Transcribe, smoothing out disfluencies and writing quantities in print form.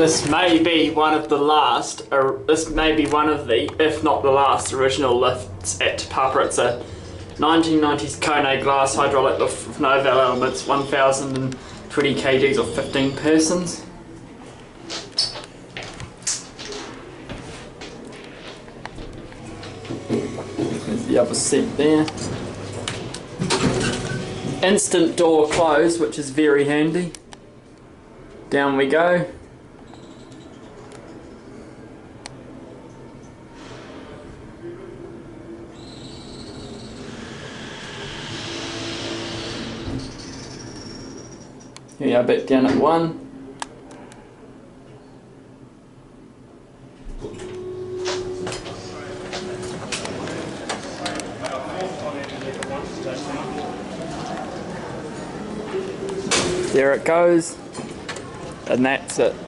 This may be one of the last, this may be one of the, if not the last, original lifts at Papa. It's a 1990s KONE glass hydraulic lift with no valve elements, 1,020 kgs or 15 persons. There's the other seat there. Instant door close, which is very handy. Down we go. Here we are back down at 1. There it goes, and that's it.